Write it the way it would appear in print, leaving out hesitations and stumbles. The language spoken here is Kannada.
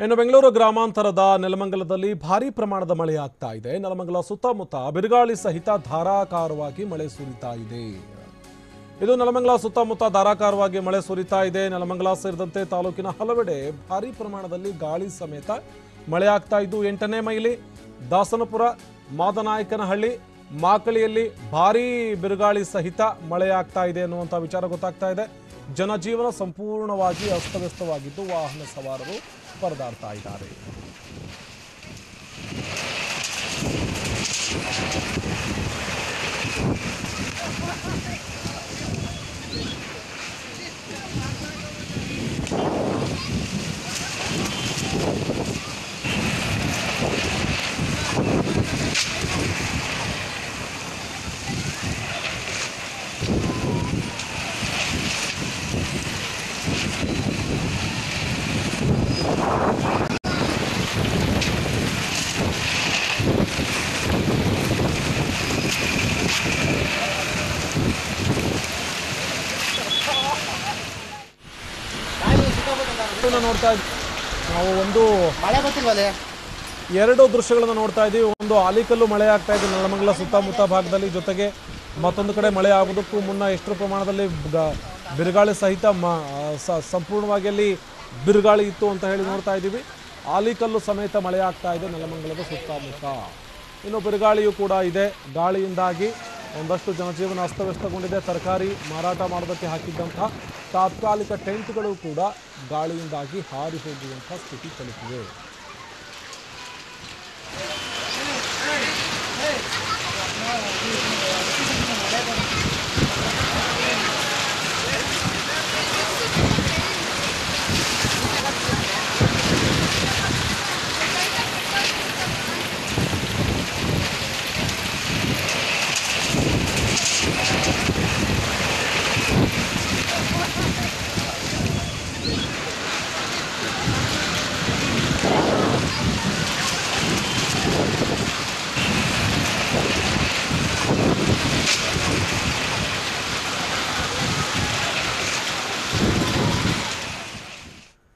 ಇನ್ನು ಬೆಂಗಳೂರು ಗ್ರಾಮಾಂತರದ ನೆಲಮಂಗಲದಲ್ಲಿ ಭಾರೀ ಪ್ರಮಾಣದ ಮಳೆ ಆಗ್ತಾ ಇದೆ. ನೆಲಮಂಗಲ ಸುತ್ತಮುತ್ತ ಬಿರುಗಾಳಿ ಸಹಿತ ಧಾರಾಕಾರವಾಗಿ ಮಳೆ ಸುರಿತಾ ಇದೆ. ಇದು ನೆಲಮಂಗಲ ಸುತ್ತಮುತ್ತ ಧಾರಾಕಾರವಾಗಿ ಮಳೆ ಸುರಿತಾ ಇದೆ. ನೆಲಮಂಗಲ ಸೇರಿದಂತೆ ತಾಲೂಕಿನ ಹಲವೆಡೆ ಭಾರೀ ಪ್ರಮಾಣದಲ್ಲಿ ಗಾಳಿ ಸಮೇತ ಮಳೆ ಆಗ್ತಾ ಇದ್ದು 8ನೇ ಮೈಲಿ ದಾಸನಪುರ ಮಾದನಾಯಕನಹಳ್ಳಿ ಮಾಕಳಿಯಲ್ಲಿ ಭಾರೀ ಬಿರುಗಾಳಿ ಸಹಿತ ಮಳೆ ಆಗ್ತಾ ಇದೆ ಅನ್ನುವಂಥ ವಿಚಾರ ಗೊತ್ತಾಗ್ತಾ ಇದೆ. ಜನಜೀವನ ಸಂಪೂರ್ಣವಾಗಿ ಅಸ್ತವ್ಯಸ್ತವಾಗಿದ್ದು ವಾಹನ ಸವಾರರು ಪರದಾಡ್ತಾ ಇದ್ದಾರೆ. ನೋಡ್ತಾ ಇದ್ದೀವಿ ನಾವು ಒಂದು ಮಳೆ ಗೊತ್ತಿಲ್ವಲ್ಲ ಎರಡು ದೃಶ್ಯಗಳನ್ನು ನೋಡ್ತಾ ಇದ್ದೀವಿ. ಒಂದು ಆಲಿಕಲ್ಲು ಮಳೆ ಆಗ್ತಾ ಇದೆ ನೆಲಮಂಗಲ ಸುತ್ತಮುತ್ತ ಭಾಗದಲ್ಲಿ, ಜೊತೆಗೆ ಮತ್ತೊಂದು ಕಡೆ ಮಳೆ ಆಗೋದಕ್ಕೂ ಮುನ್ನ ಎಷ್ಟು ಪ್ರಮಾಣದಲ್ಲಿ ಬಿರುಗಾಳಿ ಸಹಿತ ಸಂಪೂರ್ಣವಾಗಿ ಅಲ್ಲಿ ಬಿರುಗಾಳಿ ಇತ್ತು ಅಂತ ಹೇಳಿ ನೋಡ್ತಾ ಇದ್ದೀವಿ. ಆಲಿಕಲ್ಲು ಸಮೇತ ಮಳೆ ಆಗ್ತಾ ಇದೆ ನೆಲಮಂಗಲದ ಸುತ್ತಮುತ್ತ. ಇನ್ನು ಬಿರುಗಾಳಿಯೂ ಕೂಡ ಇದೆ. ಗಾಳಿಯಿಂದಾಗಿ ಒಂದಷ್ಟು ಜನಜೀವನ ಅಸ್ತವ್ಯಸ್ತಗೊಂಡಿದೆ. ತರಕಾರಿ ಮಾರಾಟ ಮಾಡೋದಕ್ಕೆ ಹಾಕಿದ್ದಂಥ ತಾತ್ಕಾಲಿಕ ಟೆಂಟ್ಗಳು ಕೂಡ ಗಾಳಿಯಿಂದಾಗಿ ಹಾರಿ ಹೋಗುವಂಥ ಸ್ಥಿತಿ ತಲುಪಿವೆ.